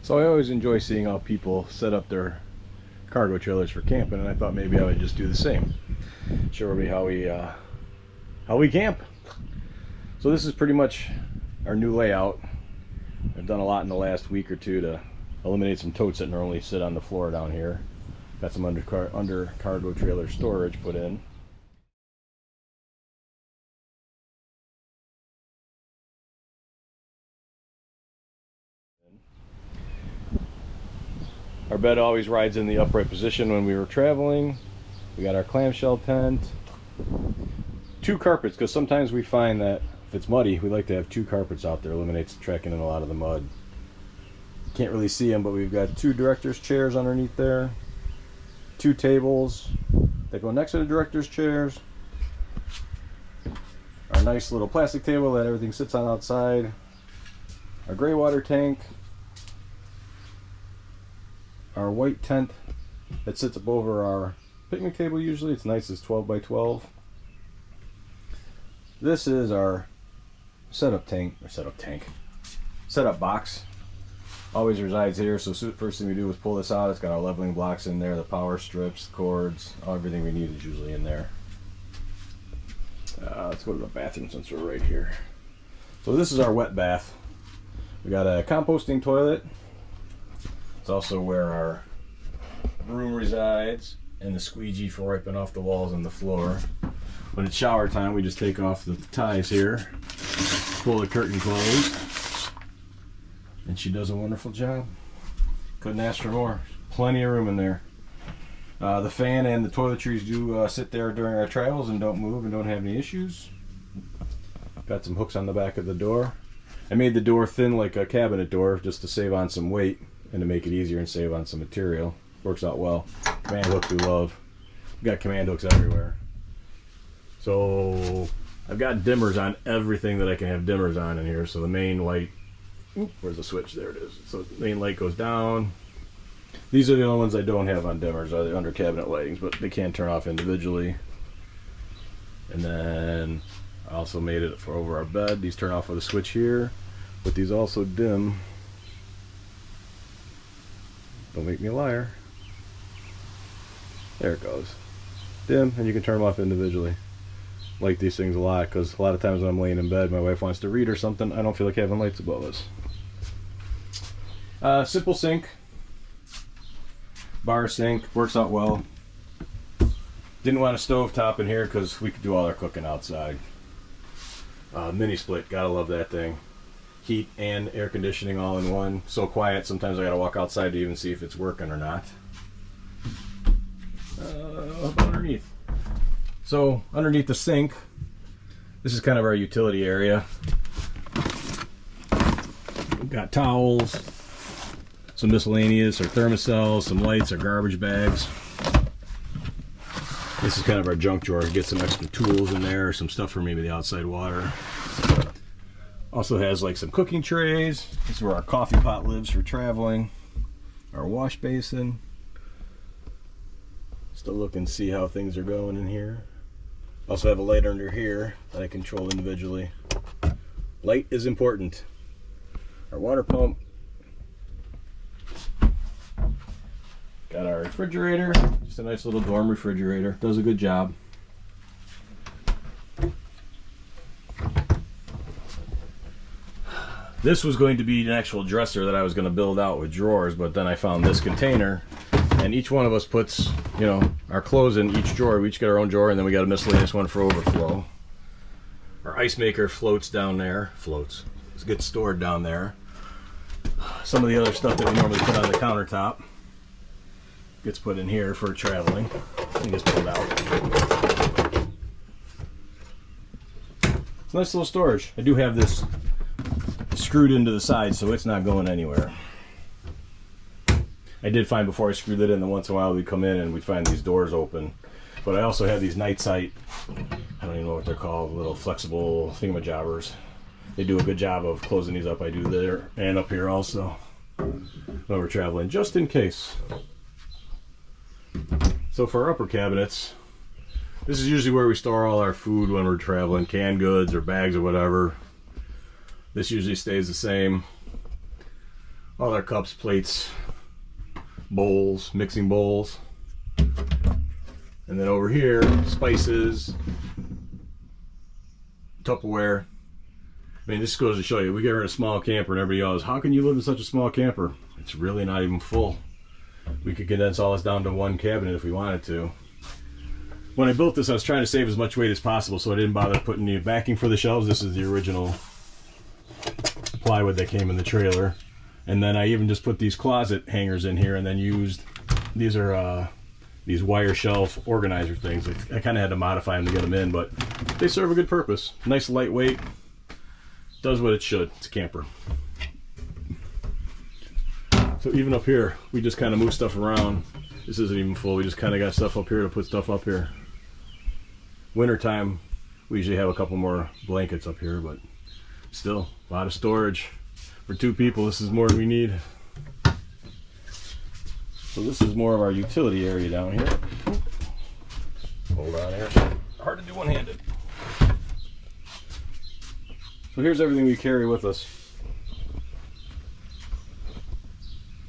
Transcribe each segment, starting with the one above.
So I always enjoy seeing how people set up their cargo trailers for camping, and I thought maybe I would just do the same. Show everybody how we camp. So this is pretty much our new layout. I've done a lot in the last week or two to eliminate some totes that normally sit on the floor down here. Got some under cargo trailer storage put in. Our bed always rides in the upright position when we were traveling. We got our clamshell tent. 2 carpets, because sometimes we find that if it's muddy, we like to have 2 carpets out there. Eliminates trekking in a lot of the mud. Can't really see them, but we've got 2 director's chairs underneath there. 2 tables that go next to the director's chairs. Our nice little plastic table that everything sits on outside. Our gray water tank. Our white tent that sits up over our picnic table usually. It's nice, it's 12 by 12. This is our setup box. Always resides here, so first thing we do is pull this out. It's got our leveling blocks in there, the power strips, the cords, everything we need is usually in there. Let's go to the bathroom since we're right here. So this is our wet bath. We got a composting toilet. It's also where our broom resides, and the squeegee for wiping off the walls and the floor. When it's shower time, we just take off the ties here, pull the curtain closed, and she does a wonderful job. Couldn't ask for more. Plenty of room in there. The fan and the toiletries do sit there during our travels and don't move and don't have any issues. Got some hooks on the back of the door. I made the door thin like a cabinet door just to save on some weight and to make it easier and save on some material. Works out well. Command hooks we love. We got command hooks everywhere. So I've got dimmers on everything that I can have dimmers on in here. So the main light, where's the switch? There it is. So the main light goes down. These are the only ones I don't have on dimmers, are the under cabinet lightings, but they can turn off individually. And then I also made it for over our bed. These turn off with a switch here, but these also dim. Don't make me a liar. There it goes. Dim, and you can turn them off individually. Like these things a lot, because a lot of times when I'm laying in bed, my wife wants to read or something, I don't feel like having lights above us. Simple sink. Bar sink, works out well. Didn't want a stove top in here because we could do all our cooking outside. Mini split, gotta love that thing. Heat and air conditioning all in one. So quiet, sometimes I gotta walk outside to even see if it's working or not. Up underneath. So underneath the sink, this is kind of our utility area. We've got towels, some miscellaneous or thermocells, some lights or garbage bags. This is kind of our junk drawer. Get some extra tools in there, some stuff for maybe the outside water. Also has like some cooking trays. This is where our coffee pot lives for traveling. Our wash basin. Just to look and see how things are going in here. Also have a light under here that I control individually. Light is important. Our water pump. Got our refrigerator. Just a nice little dorm refrigerator. Does a good job. This was going to be an actual dresser that I was going to build out with drawers, but then I found this container, and each one of us puts, you know, our clothes in each drawer. We each get our own drawer, and then we got a miscellaneous one for overflow. Our ice maker floats down there. Floats. It gets stored down there. Some of the other stuff that we normally put on the countertop gets put in here for traveling. It gets pulled out. It's a nice little storage. I do have this screwed into the side, so it's not going anywhere. I did find before I screwed it in that once in a while we'd come in and we'd find these doors open. But I also have these night sight, I don't even know what they're called, little flexible thingamajobbers. They do a good job of closing these up. I do there and up here also when we're traveling, just in case. So for our upper cabinets, this is usually where we store all our food when we're traveling, canned goods or bags or whatever. This usually stays the same. all our cups, plates, bowls, mixing bowls. And then over here, spices, Tupperware. I mean, this goes to show you, we get in a small camper and everybody goes, how can you live in such a small camper? It's really not even full. We could condense all this down to one cabinet if we wanted to. When I built this, I was trying to save as much weight as possible, so I didn't bother putting the backing for the shelves. This is the original plywood that came in the trailer. And then I even just put these closet hangers in here and then used, these are these wire shelf organizer things. I kind of had to modify them to get them in, but they serve a good purpose. Nice lightweight, does what it should. It's a camper. So even up here, we just kind of move stuff around. This isn't even full. We just kind of got stuff up here to put stuff up here. Wintertime, we usually have a couple more blankets up here, but still a lot of storage. For 2 people, this is more than we need. So this is more of our utility area down here. Hold on here. Hard to do one-handed. So here's everything we carry with us.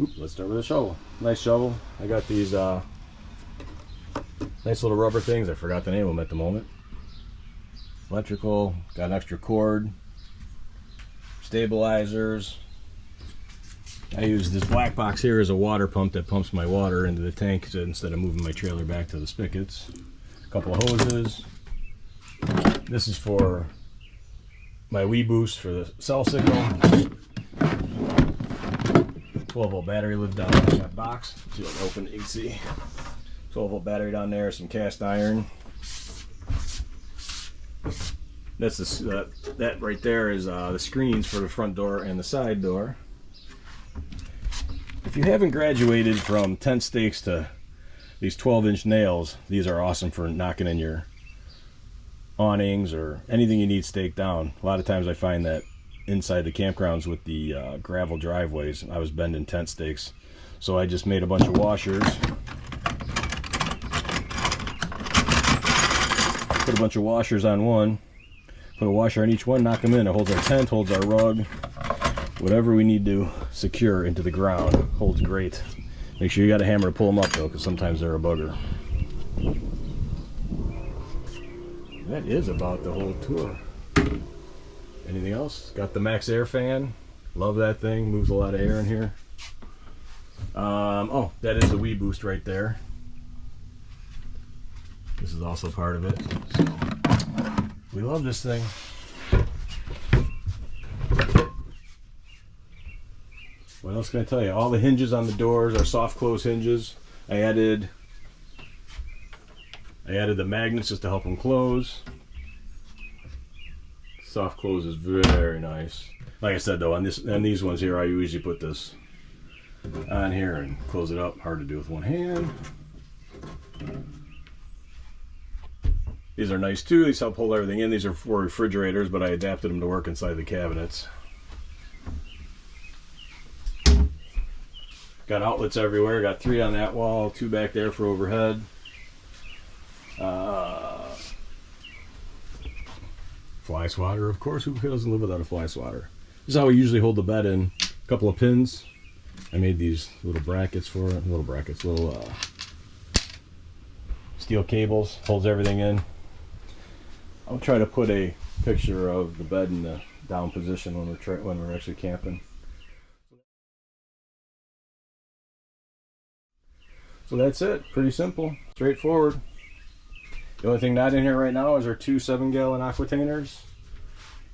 Oop, let's start with a shovel. Nice shovel. I got these nice little rubber things. I forgot the name of them at the moment. Electrical. Got an extra cord. Stabilizers. I use this black box here as a water pump that pumps my water into the tank instead of moving my trailer back to the spigots. A couple of hoses. This is for my Wii Boost for the cell signal. 12-volt battery lives down in that box. See if I can open it, you can see. 12-volt battery down there, some cast iron. That's that right there is the screens for the front door and the side door. If you haven't graduated from tent stakes to these 12-inch nails, these are awesome for knocking in your awnings or anything you need staked down. A lot of times I find that inside the campgrounds with the gravel driveways, I was bending tent stakes. So I just made a bunch of washers. Put a bunch of washers on one. Put a washer on each one, knock them in. It holds our tent, holds our rug. Whatever we need to secure into the ground. Holds great. Make sure you got a hammer to pull them up though, because sometimes they're a bugger. That is about the whole tour. Anything else? Got the MaxxAir fan. Love that thing. Moves a lot of air in here. Oh, that is the Wii Boost right there. This is also part of it. So, we love this thing. What else can I tell you? All the hinges on the doors are soft close hinges. I added the magnets just to help them close. Soft close is very nice. Like I said though, on these ones here, I usually put this on here and close it up. Hard to do with one hand. These are nice too. These help hold everything in. These are for refrigerators, but I adapted them to work inside the cabinets. Got outlets everywhere. Got 3 on that wall, 2 back there for overhead. Fly swatter, of course. Who doesn't live without a fly swatter? This is how we usually hold the bed in. A couple of pins. I made these little brackets for it. Little steel cables. Holds everything in. I'll try to put a picture of the bed in the down position when we're actually camping. So that's it. Pretty simple, straightforward. The only thing not in here right now is our 2 7-gallon aquatainers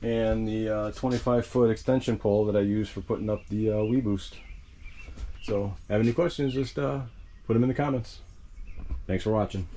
and the 25-foot extension pole that I use for putting up the Wii Boost. So, have any questions, just put them in the comments. Thanks for watching.